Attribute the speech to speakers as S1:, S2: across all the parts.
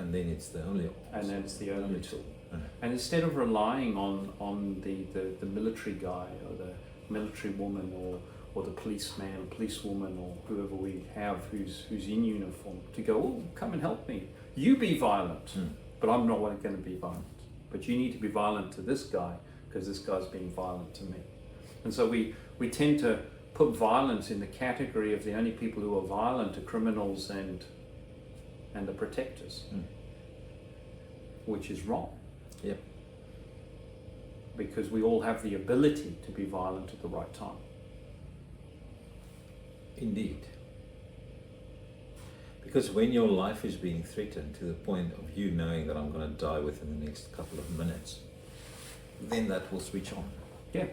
S1: And then it's the only
S2: tool. And instead of relying on the military guy or the military woman or the policeman or policewoman or whoever we have who's in uniform to go, oh, come and help me. You be violent, but I'm not going to be violent. But you need to be violent to this guy because this guy's being violent to me. And so we tend to put violence in the category of the only people who are violent are criminals and the protectors, which is wrong.
S1: Yep.
S2: Because we all have the ability to be violent at the right time.
S1: Indeed. Because when your life is being threatened to the point of you knowing that I'm going to die within the next couple of minutes, then that will switch on.
S2: Yeah,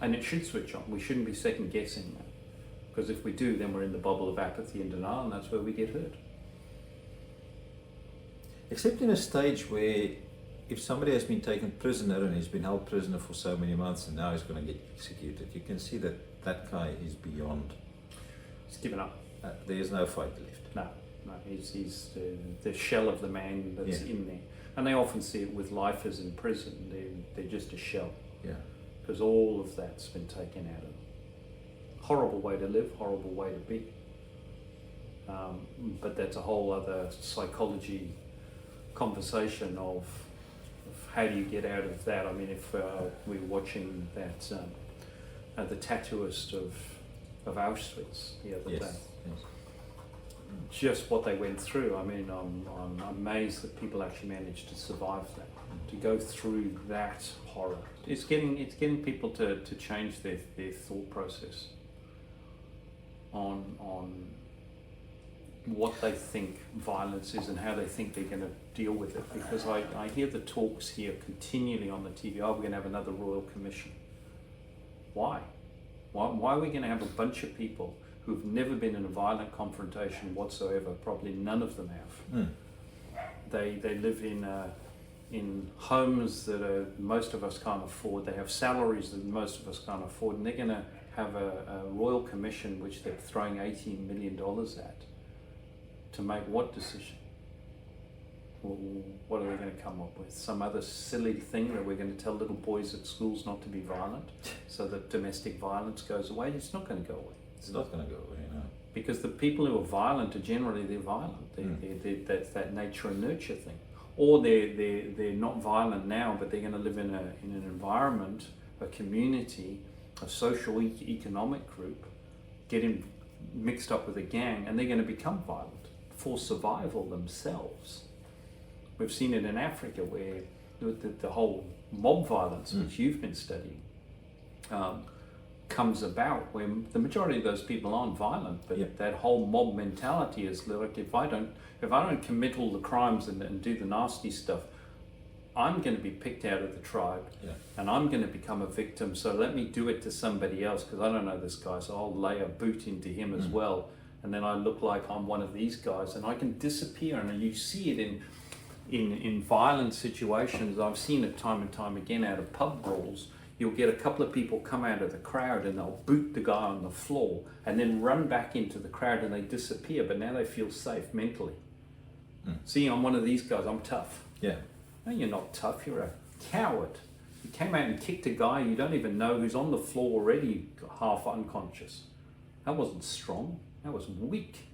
S2: and it should switch on. We shouldn't be second guessing that. Because if we do, then we're in the bubble of apathy and denial, and that's where we get hurt.
S1: Except in a stage where if somebody has been taken prisoner and he's been held prisoner for so many months and now he's going to get executed, you can see that that guy is beyond.
S2: He's given up.
S1: There's no fight left.
S2: No, he's the shell of the man that's in there. And they often see it with lifers in prison. They're just a shell.
S1: Yeah.
S2: Because all of that's been taken out of them. Horrible way to live, horrible way to be. But that's a whole other psychology conversation of how do you get out of that. I mean, if we're watching that, the tattooist of Auschwitz the other day, just what they went through. I mean, I'm amazed that people actually managed to survive that, to go through that horror. It's getting people to change their thought process on what they think violence is and how they think they're going to deal with it. Because I hear the talks here continually on the TV, oh, we're going to have another Royal Commission. Why? Why are we going to have a bunch of people who've never been in a violent confrontation whatsoever? Probably none of them have. They live in homes that most of us can't afford. They have salaries that most of us can't afford, and they're going to have a Royal Commission which they're throwing $18 million at to make what decision? Well, what are they going to come up with? Some other silly thing that we're going to tell little boys at schools not to be violent so that domestic violence goes away? It's not going to go away.
S1: It's not going to go away, no.
S2: Because the people who are violent are generally violent. That's that nature and nurture thing. Or they're not violent now, but they're going to live in an environment, a community, a social economic group, getting mixed up with a gang, and they're going to become violent for survival themselves. We've seen it in Africa where the whole mob violence, which you've been studying, comes about when the majority of those people aren't violent, but that whole mob mentality is like, if I don't commit all the crimes and do the nasty stuff, I'm going to be picked out of the tribe, and I'm going to become a victim, so let me do it to somebody else because I don't know this guy, so I'll lay a boot into him as well, and then I look like I'm one of these guys, and I can disappear. And you see it in violent situations. I've seen it time and time again out of pub brawls. You'll get a couple of people come out of the crowd and they'll boot the guy on the floor and then run back into the crowd and they disappear, but now they feel safe mentally. See, I'm one of these guys, I'm tough.
S1: Yeah.
S2: No, you're not tough, you're a coward. You came out and kicked a guy you don't even know who's on the floor already half unconscious. That wasn't strong, that was weak.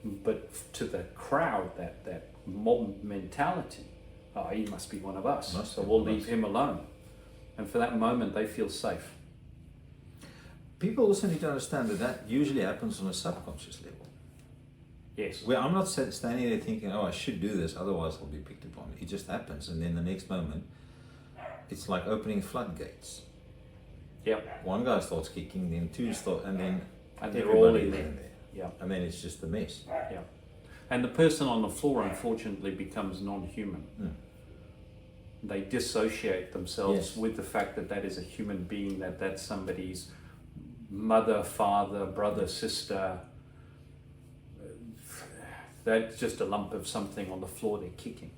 S2: But to the crowd, that mob mentality, oh, he must be one of us, so we'll leave him alone. And for that moment, they feel safe.
S1: People also need to understand that usually happens on a subconscious level.
S2: Yes.
S1: Where I'm not standing there thinking, oh, I should do this, otherwise I'll be picked upon. It just happens, and then the next moment, it's like opening floodgates.
S2: Yep.
S1: One guy starts kicking, then two start, and then
S2: they're all in there. Yeah.
S1: And then it's just a mess.
S2: Yeah. And the person on the floor, unfortunately, becomes non-human. They dissociate themselves with the fact that is a human being, that's somebody's mother, father, brother, sister. That's just a lump of something on the floor they're kicking.